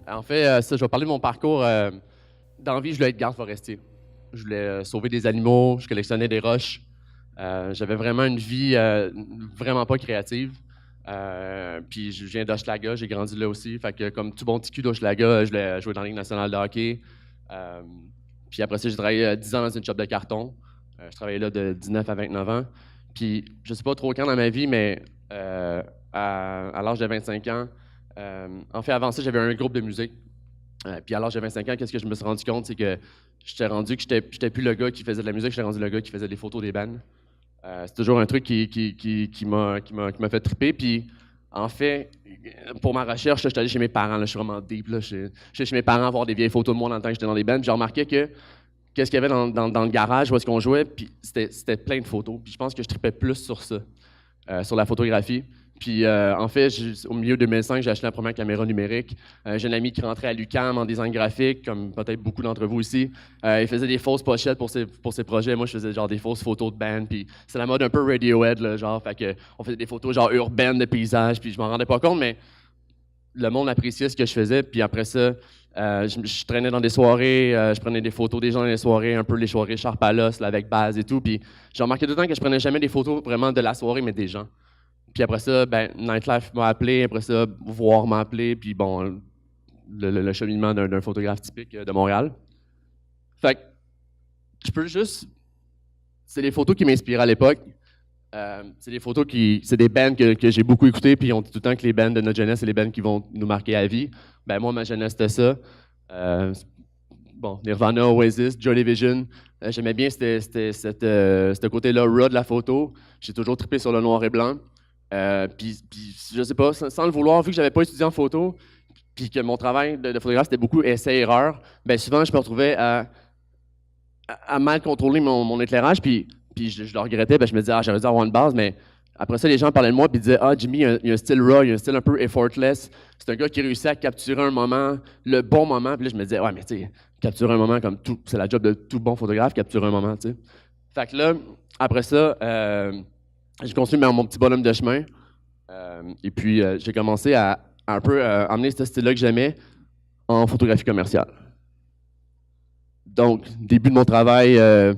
En fait, je vais parler de mon parcours. Dans la vie, je voulais être garde forestier. Je voulais sauver des animaux, je collectionnais des roches. J'avais vraiment une vie vraiment pas créative. Puis je viens d'Hochelaga, j'ai grandi là aussi. Fait que comme tout bon petit cul d'Hochelaga, je voulais jouer dans la Ligue nationale de hockey. Puis après ça, j'ai travaillé 10 ans dans une shop de carton. Je travaillais là de 19 à 29 ans. Puis je sais pas trop quand dans ma vie, mais à l'âge de 25 ans, en fait, avant ça, j'avais un groupe de musique. Puis à l'âge de 25 ans, qu'est-ce que je me suis rendu compte, c'est que j'étais rendu que j'étais plus le gars qui faisait de la musique, j'étais rendu le gars qui faisait des photos des bands. C'est toujours un truc qui m'a fait triper. Puis en fait, pour ma recherche, là, je suis allé chez mes parents, là, je suis vraiment deep. Là, je suis chez mes parents voir des vieilles photos de moi dans le temps que j'étais dans des bands. Puis j'ai remarqué que qu'est-ce qu'il y avait dans le garage où est-ce qu'on jouait, puis c'était plein de photos. Puis je pense que je tripais plus sur ça, sur la photographie. Puis en fait, au milieu de 2005, j'ai acheté la première caméra numérique. J'ai un ami qui rentrait à l'UQAM en design graphique, comme peut-être beaucoup d'entre vous ici. Il faisait des fausses pochettes pour ses projets. Moi, je faisais genre des fausses photos de band. Puis c'est la mode un peu Radiohead, là, genre. Fait que on faisait des photos genre urbaines de paysages. Puis je m'en rendais pas compte, mais le monde appréciait ce que je faisais. Puis après ça, je traînais dans des soirées, je prenais des photos des gens dans les soirées, un peu les soirées Sharp à l'os, là, avec base et tout. Puis j'ai remarqué tout le temps que je prenais jamais des photos vraiment de la soirée, mais des gens. Puis après ça, ben, Nightlife m'a appelé, après ça, Voir m'a appelé, puis bon, le cheminement d'un photographe typique de Montréal. Fait que, je peux juste... C'est des photos qui m'inspiraient à l'époque. C'est des photos c'est des bands que j'ai beaucoup écoutées, puis on dit tout le temps que les bands de notre jeunesse, c'est les bands qui vont nous marquer à vie. Ben moi, ma jeunesse, c'était ça. Bon, Nirvana, Oasis, Joy Division. J'aimais bien ce côté-là raw de la photo. J'ai toujours trippé sur le noir et blanc. Puis, je sais pas, sans le vouloir, vu que j'avais pas étudié en photo, puis que mon travail de photographe, c'était beaucoup essai-erreur, ben souvent, je me retrouvais à mal contrôler mon éclairage, puis je le regrettais, ben je me disais, j'aurais dû avoir une base, mais après ça, les gens parlaient de moi, puis disaient, Jimmy, il a un style raw, il a un style un peu effortless, c'est un gars qui réussit à capturer un moment, le bon moment, puis là, je me disais, ouais, mais tu sais, capturer un moment comme tout, c'est la job de tout bon photographe, capturer un moment, tu sais. Fait que là, après ça, j'ai continué mon petit bonhomme de chemin. Et puis, j'ai commencé à un peu emmener ce style-là que j'aimais en photographie commerciale. Donc, début de mon travail, je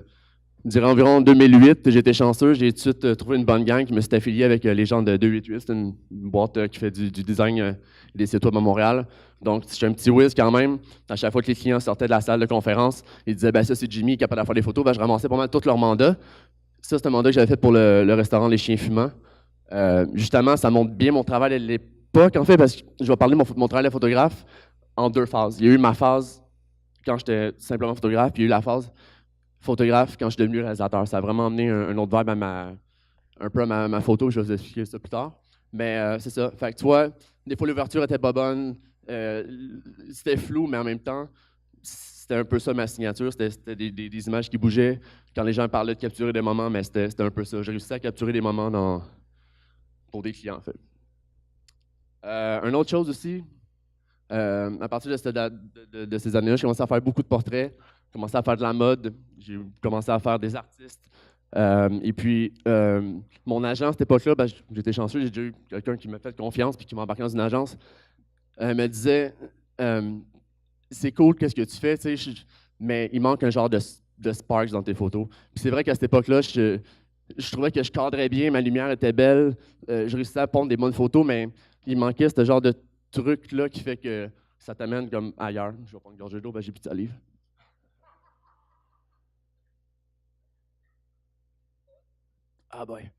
dirais environ 2008, j'étais chanceux. J'ai tout de suite trouvé une bonne gang qui me s'est affilié avec les gens de 288. C'est une boîte qui fait du design et des sites web à Montréal. Donc, j'étais un petit whiz quand même. À chaque fois que les clients sortaient de la salle de conférence, ils disaient, ben ça, c'est Jimmy qui est capable de faire des photos. Ben, je ramassais pas mal tous leurs mandats. Ça, c'est un mandat que j'avais fait pour le restaurant Les Chiens Fumants. Justement, ça montre bien mon travail à l'époque, en fait, parce que je vais parler de mon travail de photographe en deux phases. Il y a eu ma phase quand j'étais simplement photographe, puis il y a eu la phase photographe quand je suis devenu réalisateur. Ça a vraiment amené un autre vibe un peu à ma photo. Je vais vous expliquer ça plus tard. Mais c'est ça. Fait que tu vois, des fois l'ouverture était pas bonne, c'était flou, mais en même temps, c'était un peu ça ma signature. C'était des images qui bougeaient. Quand les gens parlaient de capturer des moments, mais c'était un peu ça. J'ai réussi à capturer des moments pour des clients, en fait. Une autre chose aussi, à partir de ces années-là, j'ai commencé à faire beaucoup de portraits, j'ai commencé à faire de la mode, j'ai commencé à faire des artistes. Et puis, mon agent à cette époque-là, ben, j'étais chanceux, j'ai déjà eu quelqu'un qui m'a fait confiance puis qui m'a embarqué dans une agence, me disait c'est cool, qu'est-ce que tu fais, tu sais, mais il manque un genre de sparks dans tes photos. Puis c'est vrai qu'à cette époque-là, je trouvais que je cadrais bien, ma lumière était belle, je réussissais à prendre des bonnes photos, mais il manquait ce genre de truc-là qui fait que ça t'amène comme ailleurs. Je vais prendre une gorgée d'eau, ben j'ai plus de salive. Ah boy.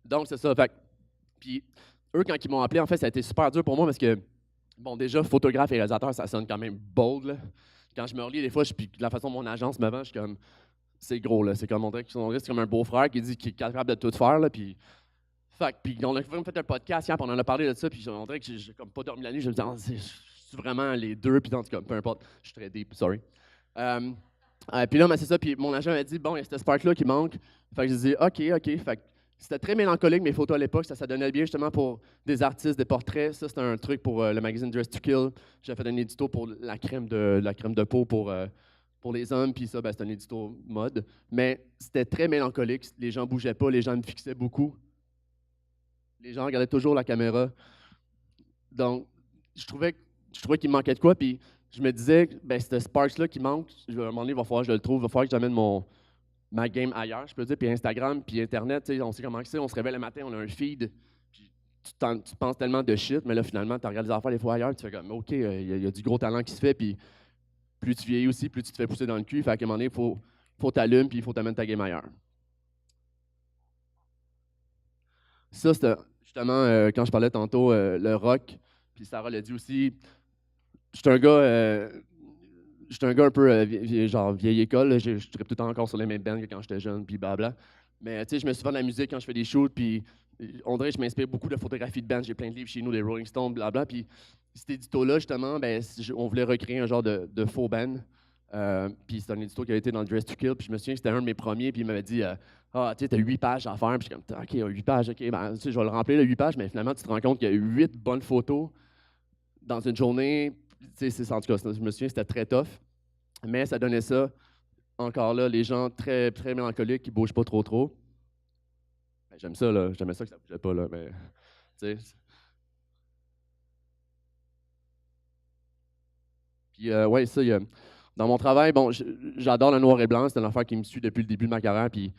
Donc c'est ça. Fait puis eux, quand ils m'ont appelé, en fait, ça a été super dur pour moi parce que, bon, déjà, photographe et réalisateur, ça sonne quand même bold, là. Quand je me relis, des fois, puis la façon dont mon agence me vend, je suis comme, c'est gros, là. C'est comme, on dirait que c'est comme un beau-frère qui dit qu'il est capable de tout faire, là. Puis on a vraiment fait un podcast hier, puis on en a parlé de ça, puis on dirait que j'ai comme pas dormi la nuit. Je me disais, c'est vraiment les deux, puis en tout cas, peu importe. Je suis très deep, sorry. Puis là, c'est ça, puis mon agent m'a dit, bon, il y a ce spark-là qui manque. Fait que je dis, OK. Fait que C'était très mélancolique, mes photos à l'époque. Ça donnait bien justement pour des artistes, des portraits. Ça, c'était un truc pour le magazine Dress to Kill. J'ai fait un édito pour la crème de peau pour les hommes. Puis ça, ben, c'était un édito mode. Mais c'était très mélancolique. Les gens bougeaient pas, les gens me fixaient beaucoup. Les gens regardaient toujours la caméra. Donc, je trouvais qu'il me manquait de quoi. Puis je me disais, ben, ce Sparks-là qui manque, à un moment donné, il va falloir que je le trouve. Il va falloir que j'amène ma game ailleurs, je peux dire, puis Instagram, puis Internet, on sait comment c'est, on se réveille le matin, on a un feed, puis tu penses tellement de shit, mais là, finalement, tu regardes les affaires des fois ailleurs, tu fais comme, OK, il y a du gros talent qui se fait, puis plus tu vieillis aussi, plus tu te fais pousser dans le cul, fait qu'à un moment donné, il faut t'allumer, puis il faut t'amener ta game ailleurs. Ça, c'était justement, quand je parlais tantôt, le rock, puis Sarah l'a dit aussi, j'étais un gars... j'étais un gars un peu genre vieille école, là. Je trippe tout le temps encore sur les mêmes bands que quand j'étais jeune, puis blabla. Mais tu sais, je me souviens de la musique quand je fais des shoots, puis on dirait que je m'inspire beaucoup de photographies de bands. J'ai plein de livres chez nous, des Rolling Stones, blabla. Puis cet édito-là, justement, ben, on voulait recréer un genre de faux band. Puis c'est un édito qui a été dans le Dress to Kill. Puis je me souviens que c'était un de mes premiers, puis il m'avait dit ah, tu sais, t'as 8 pages à faire. Puis je suis comme, OK, 8 pages, OK, ben, tu sais, je vais le remplir, le 8 pages, mais finalement, tu te rends compte qu'il y a 8 bonnes photos dans une journée. Tu sais, en tout cas, je me souviens, c'était très tough. Mais ça donnait ça. Encore là, les gens très, très mélancoliques qui ne bougent pas trop. Ben, j'aime ça, là. J'aimais ça que ça ne bougeait pas, là. Mais, tu sais. Puis, ouais, ça, dans mon travail, bon, j'adore le noir et blanc. C'est une affaire qui me suit depuis le début de ma carrière. Puis,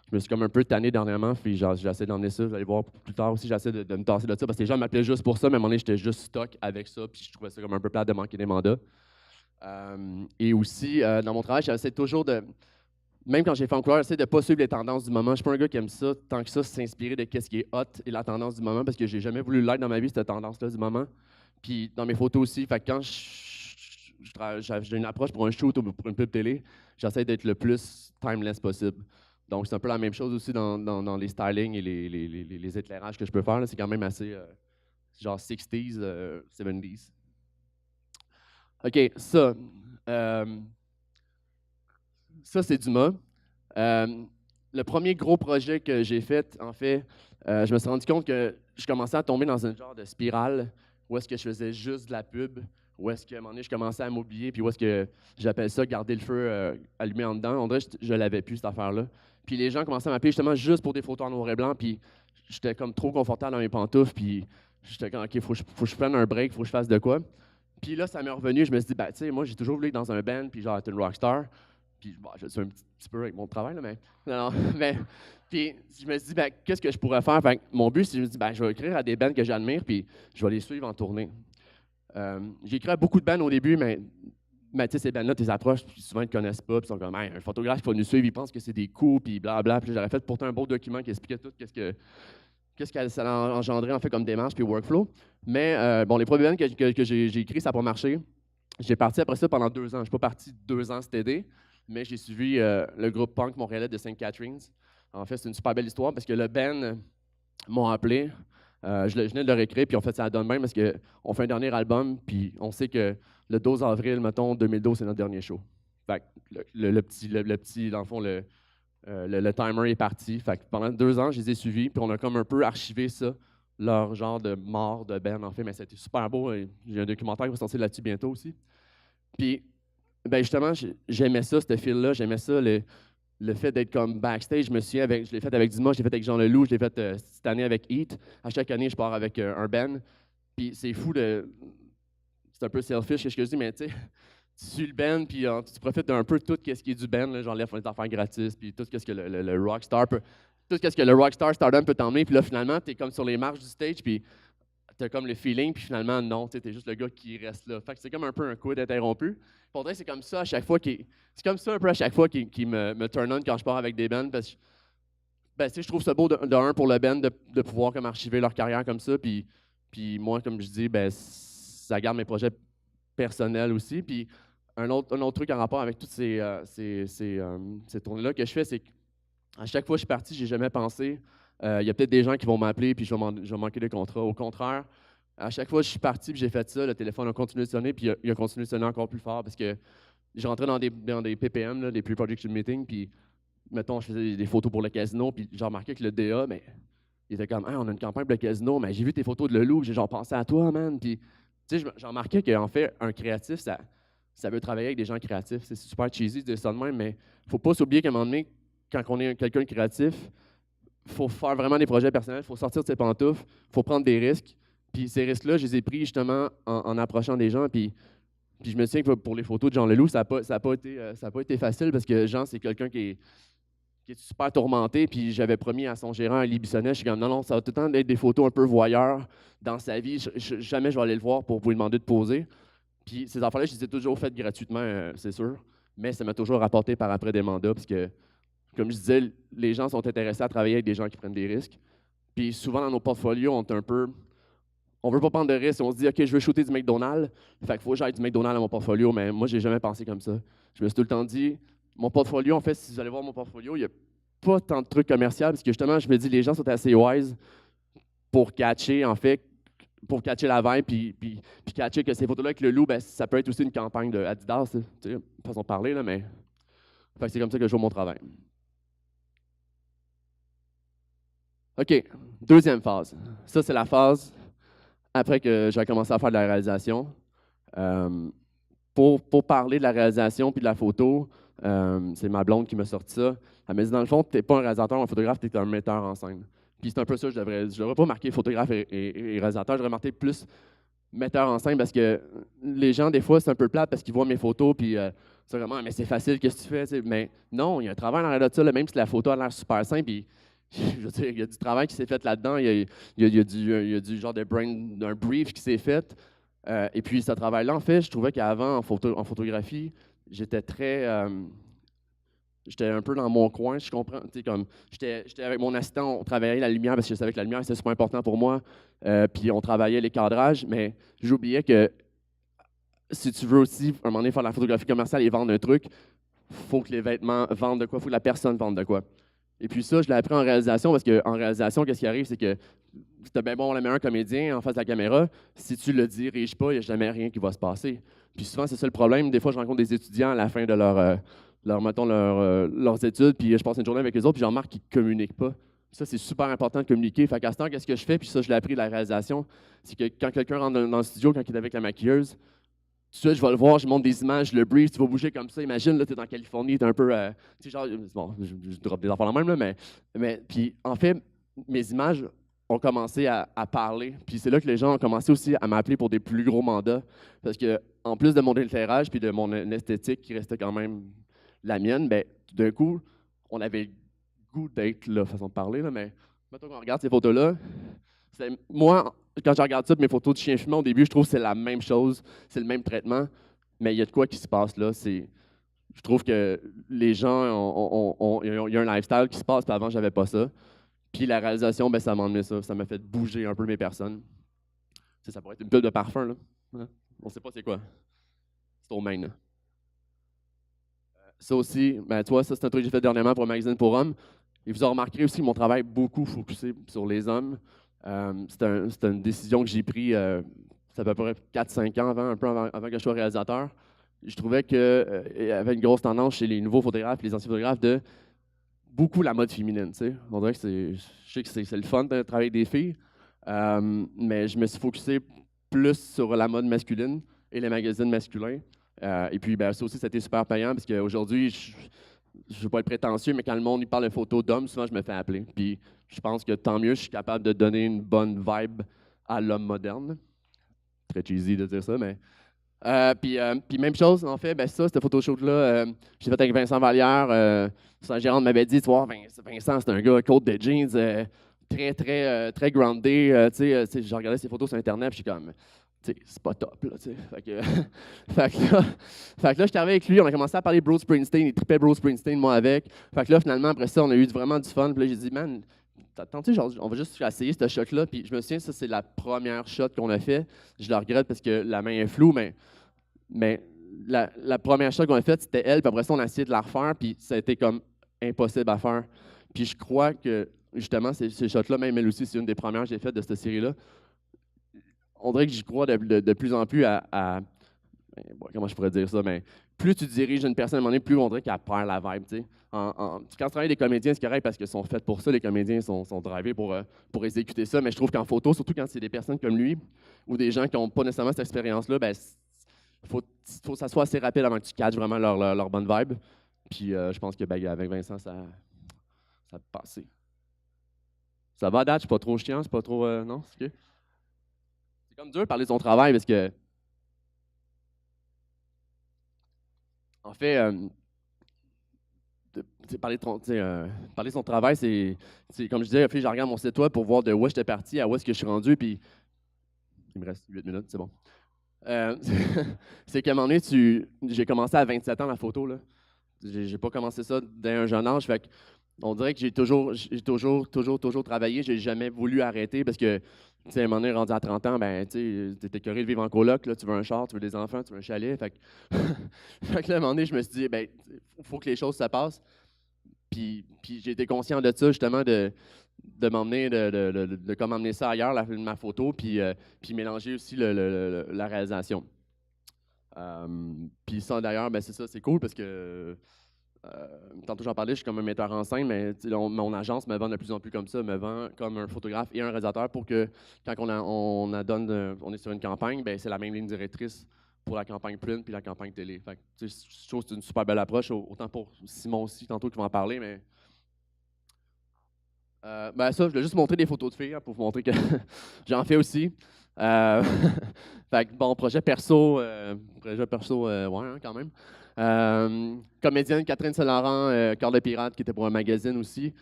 je me suis comme un peu tanné dernièrement. Puis, j'essaie d'emmener ça. Vous allez voir plus tard aussi, j'essaie de me tasser de ça. Parce que les gens m'appelaient juste pour ça. Mais à un moment donné, j'étais juste stock avec ça. Puis, je trouvais ça comme un peu plate de manquer des mandats. Et aussi, dans mon travail, j'essaie toujours de. Même quand j'ai fait en couleur, j'essaie de ne pas suivre les tendances du moment. Je ne suis pas un gars qui aime ça, tant que ça, s'inspirer de ce qui est hot et la tendance du moment, parce que j'ai jamais voulu l'être dans ma vie, cette tendance-là du moment. Puis dans mes photos aussi, fait que quand j'ai une approche pour un shoot ou pour une pub télé, j'essaie d'être le plus timeless possible. Donc c'est un peu la même chose aussi dans les stylings et les éclairages que je peux faire. C'est quand même assez genre 60s, 70s. OK, ça. Ça, c'est Dumas. Le premier gros projet que j'ai fait, en fait, je me suis rendu compte que je commençais à tomber dans un genre de spirale où est-ce que je faisais juste de la pub, où est-ce qu'à un moment donné, je commençais à m'oublier, puis où est-ce que j'appelle ça garder le feu allumé en dedans. On dirait que je l'avais plus, cette affaire-là. Puis les gens commençaient à m'appeler justement juste pour des photos en noir et blanc, puis j'étais comme trop confortable dans mes pantoufles, puis j'étais comme, OK, faut que je prenne un break, faut que je fasse de quoi. Puis là, ça m'est revenu, je me suis dit, ben, tu sais, moi, j'ai toujours voulu être dans un band, puis genre être une rockstar. Puis, bon, je suis un petit peu avec mon travail, là, mais. Non, mais. Puis, je me suis dit, ben, qu'est-ce que je pourrais faire? Fait que mon but, c'est je me dis, ben, je vais écrire à des bands que j'admire, puis je vais les suivre en tournée. J'ai écrit à beaucoup de bands au début, mais tu sais, ces bands-là, tu les approches, puis souvent, ils ne te connaissent pas, puis ils sont comme, hey, un photographe qui va nous suivre, il pense que c'est des coups, puis blablabla. Puis j'aurais fait pourtant un beau document qui expliquait tout qu'est-ce que ça a engendré, en fait, comme démarche, puis workflow. Mais, bon, les premiers bands que j'ai écrits, ça n'a pas marché. J'ai parti après ça pendant 2 ans. Je ne suis pas parti 2 ans cet été, mais j'ai suivi le groupe punk montréalais de St. Catharines. En fait, c'est une super belle histoire parce que le band m'ont appelé. Je venais de leur écrire, puis en fait, ça donne même parce qu'on fait un dernier album, puis on sait que le 12 avril, mettons, 2012, c'est notre dernier show. Fait que le petit, dans le fond, le timer est parti. Fait que pendant 2 ans, je les ai suivis, puis on a comme un peu archivé ça, leur genre de mort de band, en fait, mais c'était super beau. J'ai un documentaire qui va sortir là-dessus bientôt aussi. Puis, ben justement, j'aimais ça, ce fil-là, j'aimais ça, le fait d'être comme backstage. Je me souviens, je l'ai fait avec Dumas, je l'ai fait avec Jean Leloup, je l'ai fait cette année avec Heat. À chaque année, je pars avec un band. Puis c'est fou c'est un peu selfish ce que je dis, mais tu sais, tu suis le band, puis tu profites d'un peu de tout ce qui est du band. J'enlève les affaires gratis, puis tout ce que le rockstar peut. Tout ce que le rockstar stardom peut t'emmener. Puis là, finalement, tu es comme sur les marches du stage, puis tu as comme le feeling, puis finalement, non, tu es juste le gars qui reste là. Fait que c'est comme un peu un coup d'interrompu. Pour vrai, c'est comme ça à chaque fois c'est comme ça un peu à chaque fois qui me turn on quand je pars avec des bands, parce que ben, je trouve ça beau de pour le band de pouvoir comme archiver leur carrière comme ça, puis moi, comme je dis, ben, ça garde mes projets personnels aussi. Puis un autre truc en rapport avec toutes ces tournées-là que je fais, c'est qu'à chaque fois que je suis parti, j'ai jamais pensé il y a peut-être des gens qui vont m'appeler puis je vais manquer des contrats. Au contraire, à chaque fois que je suis parti puis j'ai fait ça, le téléphone a continué de sonner puis il a continué de sonner encore plus fort parce que je rentrais dans des PPM, là, des pre-production meetings, puis mettons, je faisais des photos pour le casino, puis j'ai remarqué que le DA, mais il était comme, ah, on a une campagne pour le casino, mais j'ai vu tes photos de Leloup, j'ai genre pensé à toi, man. Puis, tu sais, j'ai remarqué qu'en fait, un créatif, ça veut travailler avec des gens créatifs. C'est super cheesy de dire ça de même, mais il ne faut pas s'oublier qu'à un moment donné, quand on est quelqu'un de créatif, il faut faire vraiment des projets personnels, il faut sortir de ses pantoufles, il faut prendre des risques. Puis ces risques-là, je les ai pris justement en approchant des gens. Puis je me souviens que pour les photos de Jean Leloup, ça n'a pas été facile parce que Jean, c'est quelqu'un qui est super tourmenté. Puis j'avais promis à son gérant, Elie Bissonnette, je suis comme non, ça va tout le temps être des photos un peu voyeurs dans sa vie. Jamais je vais aller le voir pour lui demander de poser. Puis ces affaires-là, je les ai toujours faites gratuitement, c'est sûr. Mais ça m'a toujours rapporté par après des mandats parce que, comme je disais, les gens sont intéressés à travailler avec des gens qui prennent des risques. Puis souvent, dans nos portfolios, on veut pas prendre de risques. On se dit, OK, je veux shooter du McDonald's. Fait qu'il faut que j'aille du McDonald's à mon portfolio. Mais moi, j'ai jamais pensé comme ça. Je me suis tout le temps dit, mon portfolio, en fait, si vous allez voir mon portfolio, il n'y a pas tant de trucs commerciaux parce que justement, je me dis, les gens sont assez wise pour catcher, en fait, pour catcher la vibe puis catcher que ces photos-là avec le loup, ben, ça peut être aussi une campagne de Adidas, tu sais, façon de parler, là, mais fait que c'est comme ça que je vois mon travail. OK, deuxième phase. Ça, c'est la phase après que j'ai commencé à faire de la réalisation. Euh, pour parler de la réalisation puis de la photo, c'est ma blonde qui m'a sorti ça. Elle m'a dit, dans le fond, tu n'es pas un réalisateur ou un photographe, tu es un metteur en scène. Puis c'est un peu ça, je devrais pas marquer photographe et réalisateur, je devrais marquer plus metteur en scène parce que les gens, des fois, c'est un peu plate parce qu'ils voient mes photos puis c'est vraiment, mais c'est facile, qu'est-ce que tu fais? T'sais? Mais non, il y a un travail en arrière de ça, là, même si la photo a l'air super simple. Puis, je veux dire, il y a du travail qui s'est fait là-dedans, il y a du genre de d'un brief qui s'est fait. Et puis, ce travail-là, en fait, je trouvais qu'avant, en photographie, j'étais j'étais un peu dans mon coin, je comprends. Comme, j'étais avec mon assistant, on travaillait la lumière parce que je savais que la lumière, c'était super important pour moi. Puis, on travaillait les cadrages, mais j'oubliais que si tu veux aussi, à un moment donné, faire de la photographie commerciale et vendre un truc, il faut que les vêtements vendent de quoi, il faut que la personne vende de quoi. Et puis ça, je l'ai appris en réalisation parce qu'en réalisation, qu'est-ce qui arrive, c'est que c'est bien bon le meilleur comédien en face de la caméra. Si tu le diriges pas, il n'y a jamais rien qui va se passer. Puis souvent, c'est ça le problème. Des fois, je rencontre des étudiants à la fin de leurs études, puis je passe une journée avec les autres, puis je remarque qu'ils ne communiquent pas. Ça, c'est super important de communiquer. Fait qu'à ce temps, qu'est-ce que je fais? Puis ça, je l'ai appris de la réalisation. C'est que quand quelqu'un rentre dans le studio, quand il est avec la maquilleuse, tout de suite, je vais le voir, je montre des images, je le brief, tu vas bouger comme ça. Imagine, là, tu es en Californie, tu es un peu. Tu sais, genre, bon, je drop des affaires la même, là, mais puis, en fait, mes images ont commencé à parler. Puis c'est là que les gens ont commencé aussi à m'appeler pour des plus gros mandats. Parce que, en plus de mon éclairage puis de mon esthétique qui restait quand même la mienne, ben, tout d'un coup, on avait le goût d'être là, façon de parler, là, mais mettons qu'on regarde ces photos-là. Moi, quand je regarde ça, mes photos de chiens fumants, au début, je trouve que c'est la même chose, c'est le même traitement, mais il y a de quoi qui se passe là. Je trouve que les gens, il y a un lifestyle qui se passe, puis avant, j'avais pas ça. Puis la réalisation, ben, ça m'a emmené ça. Ça m'a fait bouger un peu mes personnes. Ça pourrait être une pub de parfum, là. Hein? On sait pas c'est quoi. C'est au main, là. Ça aussi, ben, tu vois, ça, c'est un truc que j'ai fait dernièrement pour un magazine pour hommes. Et vous avez remarqué aussi mon travail beaucoup focusé sur les hommes. C'était une décision que j'ai prise, ça fait à peu près 4-5 ans avant que je sois réalisateur. Je trouvais qu'il y avait une grosse tendance chez les nouveaux photographes, les anciens photographes, de beaucoup la mode féminine. Tu sais. On dirait que je sais que c'est le fun de travailler avec des filles, mais je me suis focusé plus sur la mode masculine et les magazines masculins. Et puis, ben, ça aussi, c'était super payant parce qu'aujourd'hui, je ne veux pas être prétentieux, mais quand le monde il parle de photos d'hommes, souvent, je me fais appeler. Puis, je pense que tant mieux, je suis capable de donner une bonne vibe à l'homme moderne. Très cheesy de dire ça, mais. Puis même chose, en fait, ben ça, cette photoshoot-là, j'ai fait avec Vincent Vallière. Son gérant m'avait dit, tu vois, Vincent, c'est un gars côte de jeans, très groundé. Tu sais, je regardais ses photos sur Internet, puis je suis comme, tu sais, c'est pas top, là, tu sais. Fait que là, j'étais arrivé avec lui, on a commencé à parler Bruce Springsteen, il trippait Bruce Springsteen, moi avec. Fait que là, finalement, après ça, on a eu vraiment du fun. Puis là, j'ai dit, man, attends, tu sais, genre, on va juste essayer ce shot-là. Puis je me souviens, ça, c'est la première shot qu'on a fait. Je le regrette parce que la main est floue, mais la première shot qu'on a faite, c'était elle. Puis après ça, on a essayé de la refaire, puis ça a été comme impossible à faire. Puis je crois que, justement, ces shots-là, même elle aussi, c'est une des premières que j'ai faites de cette série-là. On dirait que j'y crois de plus en plus à comment je pourrais dire ça, mais plus tu diriges une personne, à un moment donné, plus on dirait qu'elle perd la vibe, tu sais. Quand tu travailles avec des comédiens, c'est correct parce qu'ils sont faits pour ça, les comédiens sont drivés pour exécuter ça, mais je trouve qu'en photo, surtout quand c'est des personnes comme lui, ou des gens qui n'ont pas nécessairement cette expérience-là, ben, faut que ça soit assez rapide avant que tu catches vraiment leur bonne vibe. Puis je pense que ben, avec Vincent, ça a passé. Ça va à date, je suis pas trop chiant, c'est pas trop. Non, c'est OK. C'est comme dur de parler de son travail parce que, en fait, parler parler de son travail, comme je disais, je regarde mon site web pour voir de où j'étais parti à où est-ce que je suis rendu, puis il me reste 8 minutes, c'est bon. Euh, c'est qu'à un moment donné, j'ai commencé à 27 ans la photo, là. J'ai pas commencé ça dès un jeune âge, fait que on dirait que j'ai toujours travaillé. J'ai jamais voulu arrêter parce que, tu sais, à un moment donné, rendu à 30 ans, ben, tu sais, t'es écœuré de vivre en coloc, là, tu veux un char, tu veux des enfants, tu veux un chalet. Fait que, fait que là, à un moment donné, je me suis dit, ben, il faut que les choses se passent. Puis j'ai été conscient de ça, justement, de m'emmener, de comment emmener ça ailleurs, ma photo, puis mélanger aussi la réalisation. Puis ça, d'ailleurs, ben, c'est ça, c'est cool parce que tantôt j'en parlais, je suis comme un metteur en scène, mais mon agence me vend de plus en plus comme ça, me vend comme un photographe et un réalisateur pour que quand on est sur une campagne, ben, c'est la même ligne directrice pour la campagne print puis la campagne télé. Fait que, je trouve que c'est une super belle approche, autant pour Simon aussi, tantôt qui va en parler, mais ben ça, je voulais juste montrer des photos de filles pour vous montrer que j'en fais aussi. Euh, fait que, bon, projet perso, ouais, hein, quand même. Comédienne Catherine Saint-Laurent, Cœur de pirate, qui était pour un magazine aussi.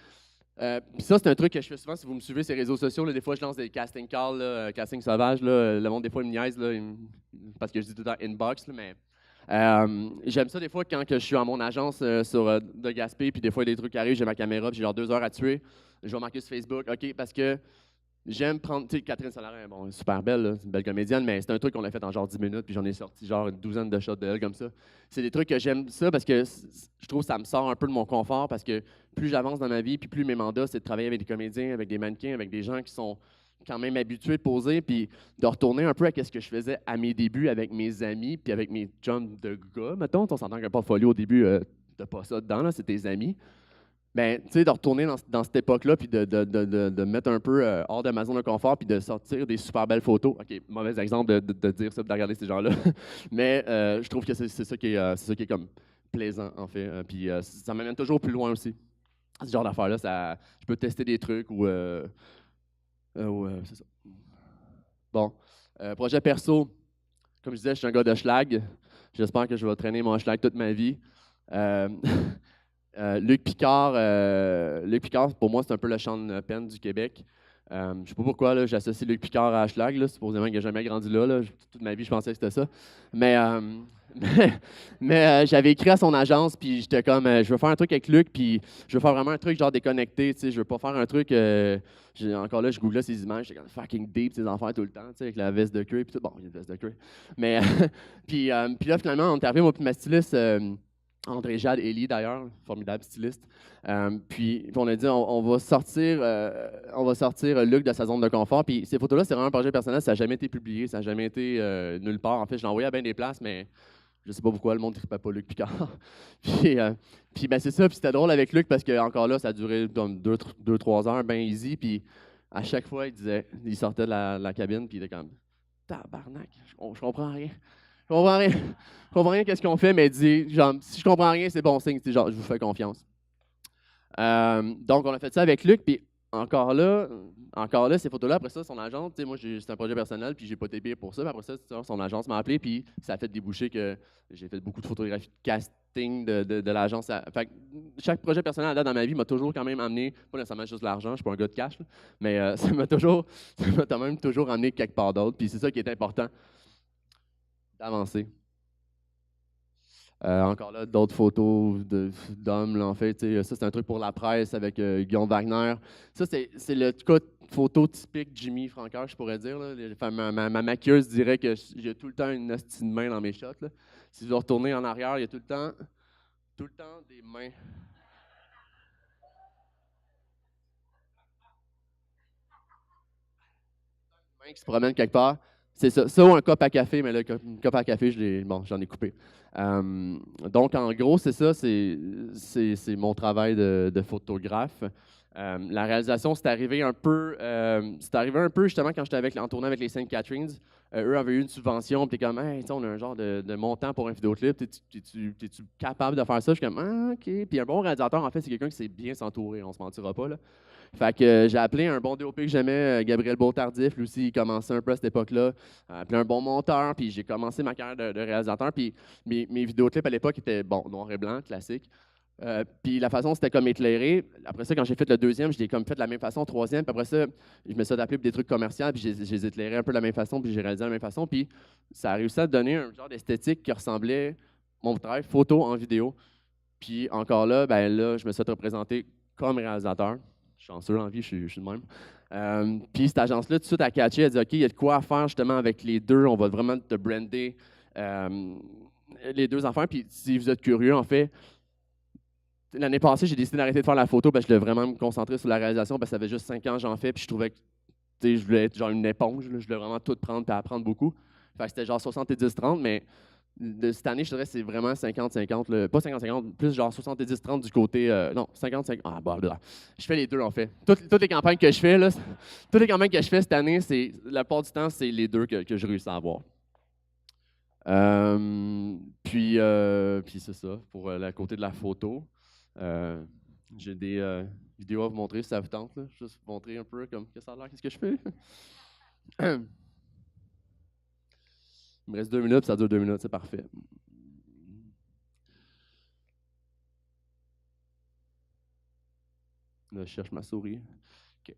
Puis ça, c'est un truc que je fais souvent si vous me suivez sur les réseaux sociaux. Là, des fois, je lance des casting calls, là, casting sauvage. Là, le monde, des fois, il me niaise là, parce que je dis tout le temps inbox. Là, mais j'aime ça des fois quand que je suis à mon agence de Gaspé, puis des fois, des trucs arrivent, j'ai ma caméra, puis j'ai genre 2 heures à tuer. Je vais marquer sur Facebook, OK, parce que j'aime prendre, tu sais, Catherine Salarin, bon, super belle, là, c'est une belle comédienne, mais c'est un truc qu'on a fait en genre 10 minutes, puis j'en ai sorti genre une douzaine de shots d'elle comme ça. C'est des trucs que j'aime ça parce que je trouve que ça me sort un peu de mon confort parce que plus j'avance dans ma vie, puis plus mes mandats, c'est de travailler avec des comédiens, avec des mannequins, avec des gens qui sont quand même habitués de poser, puis de retourner un peu à ce que je faisais à mes débuts avec mes amis, puis avec mes chums de gars, mettons. On s'entend qu'un portfolio au début, t'as pas ça dedans, là, c'est tes amis. Ben, tu sais, de retourner dans cette époque-là, puis de mettre un peu hors de ma zone de confort, puis de sortir des super belles photos. OK, mauvais exemple de dire ça, de regarder ces gens-là. Mais je trouve que c'est ça qui est comme plaisant, en fait. Puis ça m'amène toujours plus loin aussi. Ce genre d'affaires-là, je peux tester des trucs ou c'est ça. Bon, projet perso, comme je disais, je suis un gars de schlag. J'espère que je vais traîner mon schlag toute ma vie. Euh, Luc Picard, pour moi, c'est un peu le Sean Penn du Québec. Je ne sais pas pourquoi j'associe Luc Picard à Schlag, là, supposément qu'il n'a jamais grandi là, là. Toute ma vie, je pensais que c'était ça. Mais, j'avais écrit à son agence, puis j'étais comme, je veux faire un truc avec Luc, puis je veux faire vraiment un truc genre déconnecté, tu sais, je veux pas faire un truc, encore là, je googlais ces images, j'étais comme fucking deep, ces enfants tout le temps, tu sais, avec la veste de cuir, puis tout, bon, il y a une veste de cuir. Mais, puis là, finalement, on est arrivé, moi, puis ma styliste, André Jade Elie, d'ailleurs, formidable styliste. Puis on a dit, on va sortir Luc de sa zone de confort. Puis ces photos-là, c'est vraiment un projet personnel, ça n'a jamais été publié, ça n'a jamais été nulle part. En fait, je l'ai envoyé à bien des places, mais je ne sais pas pourquoi le monde ne trippait pas Luc Picard. puis ben, c'est ça, puis c'était drôle avec Luc parce que encore là, ça a duré 2-3 heures, bien easy. Puis à chaque fois, il sortait de la cabine, puis il était comme, tabarnak, je comprends rien. Je comprends rien. Je comprends rien qu'est-ce qu'on fait, mais dit, genre, si je comprends rien, c'est bon signe, genre, je vous fais confiance. Donc, on a fait ça avec Luc, puis encore là, ces photos-là, après ça, son agence, tu sais, moi, c'est un projet personnel, puis j'ai pas été payé pour ça, mais après ça, son agence m'a appelé, puis ça a fait déboucher que j'ai fait beaucoup de photographies de casting de l'agence. Fait que chaque projet personnel, là, dans ma vie, m'a toujours quand même amené, pas nécessairement juste de l'argent, je suis pas un gars de cash, là, mais ça m'a quand même toujours amené quelque part d'autre, puis c'est ça qui est important, d'avancer. Encore là, d'autres photos d'hommes, là, en fait. Ça, c'est un truc pour la presse avec Guillaume Wagner. Ça, c'est le cas de photo typique Jimmy Francoeur, je pourrais dire. Là. Enfin, ma maquilleuse dirait que j'ai tout le temps une hostie de main dans mes shots. Là. Si je dois retourner en arrière, il y a tout le temps des mains. Mains qui se promènent quelque part. C'est ça. Ça ou un cup à café, mais là, une cup à café, j'en ai coupé. Donc, en gros, c'est ça, c'est mon travail de photographe. La réalisation, c'est arrivé un peu justement quand j'étais en tournée avec les Saint Catharines. Eux avaient eu une subvention, puis t'es comme, hey, tu sais, on a un genre de montant pour un vidéoclip, t'es-tu capable de faire ça? Je suis comme, ah, OK. Puis un bon réalisateur, en fait, c'est quelqu'un qui sait bien s'entourer, on se mentira pas, là. Fait que j'ai appelé un bon DOP que j'aimais, Gabriel Beautardif, lui aussi, il commençait un peu à cette époque-là. Appelé un bon monteur, puis j'ai commencé ma carrière de réalisateur. Puis mes vidéoclips à l'époque étaient, bon, noir et blanc, classique. Puis la façon, c'était comme éclairé. Après ça, quand j'ai fait le deuxième, je l'ai comme fait de la même façon. Troisième, puis après ça, je me suis adapté pour des trucs commerciaux, puis je les éclairé un peu de la même façon, puis j'ai réalisé de la même façon. Puis ça a réussi à donner un genre d'esthétique qui ressemblait mon travail photo en vidéo. Puis encore là, ben là, je me suis représenté comme réalisateur. Je suis chanceux en vie, je suis de même. Puis cette agence-là, tout de suite, a catché, elle a dit OK, il y a de quoi à faire justement avec les deux. On va vraiment te brander les deux affaires. Puis si vous êtes curieux, en fait, l'année passée, j'ai décidé d'arrêter de faire la photo parce que je voulais vraiment me concentrer sur la réalisation parce que ça fait juste 5 ans que j'en fais. Puis je trouvais que je voulais être genre une éponge. Là, je voulais vraiment tout prendre et apprendre beaucoup. Fait que c'était genre 70-30, mais de cette année, je dirais que c'est vraiment 50-50. Pas 50-50, plus genre 70-30 du côté. Non, 50-50. Ah, bah. Je fais les deux, en fait. Toutes les campagnes que je fais, là, toutes les campagnes que je fais cette année, la plupart du temps, c'est les deux que je réussis à avoir. Puis c'est ça, pour le côté de la photo. J'ai des vidéos à vous montrer si ça vous tente. Là. Juste vous montrer un peu comme que ça a l'air, qu'est-ce que je fais. Il me reste 2 minutes, ça dure 2 minutes, c'est parfait. Là, je cherche ma souris. OK.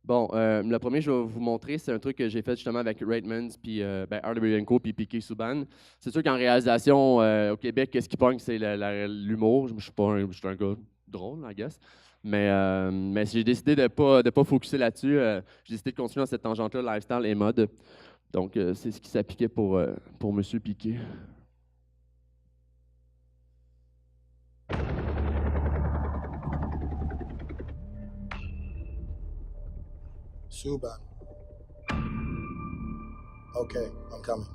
Bon, le premier que je vais vous montrer, c'est un truc que j'ai fait justement avec Raidmans, puis RWNco, puis Piqué Souban. C'est sûr qu'en réalisation, au Québec, qu'est-ce qui pogne, c'est l'humour. Je suis un gars drôle, I guess. Mais j'ai décidé de ne pas focuser là-dessus. J'ai décidé de continuer dans cette tangente-là, lifestyle et mode. Donc, c'est ce qui s'appliquait pour M. Piqué. Subban. Okay, I'm coming.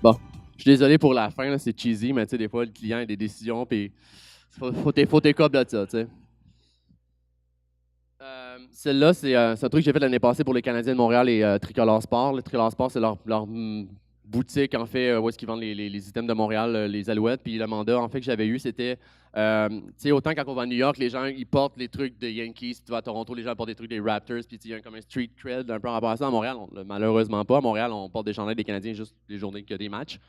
Bon, je suis désolé pour la fin, c'est cheesy, mais tu sais, des fois, le client a des décisions, puis faut tes copes de ça, tu sais. Celle-là, c'est un truc que j'ai fait l'année passée pour les Canadiens de Montréal et Tricolore Sport. Le Tricolore Sport, c'est leur boutique, en fait, où est-ce qu'ils vendent les items de Montréal, les Alouettes. Puis le mandat, en fait, que j'avais eu, c'était, tu sais, autant quand on va à New York, les gens, ils portent les trucs des Yankees. Puis tu vas à Toronto, les gens portent des trucs des Raptors. Puis il y a comme un street cred un peu en rapport à ça. À Montréal, malheureusement pas. À Montréal, on porte des chandails des Canadiens juste les journées qu'il y a des matchs.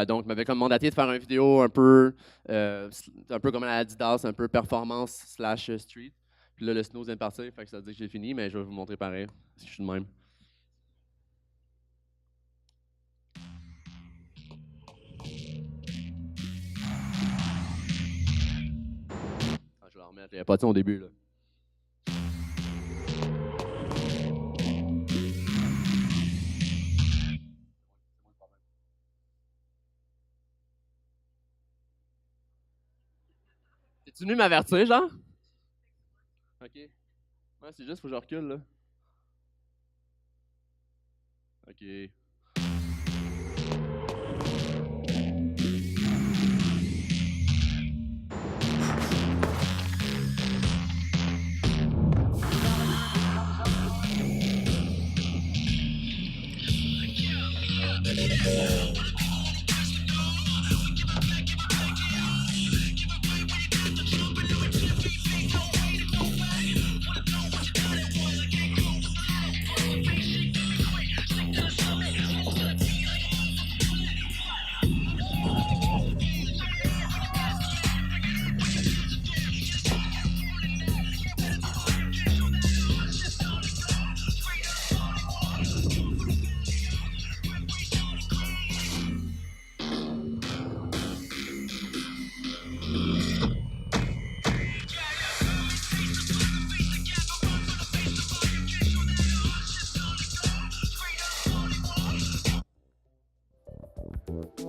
Donc, je m'avais comme mandaté de faire une vidéo un peu comme à Adidas, un peu performance / street. Puis là, le snow vient de partir, fait que ça veut dire que j'ai fini, mais je vais vous montrer pareil, si je suis de même. Je vais la remettre, il n'y a pas de son au début, là. Es-tu venu m'avertir, genre? OK. Ouais, c'est juste, faut que je recule, là. OK.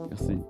Merci.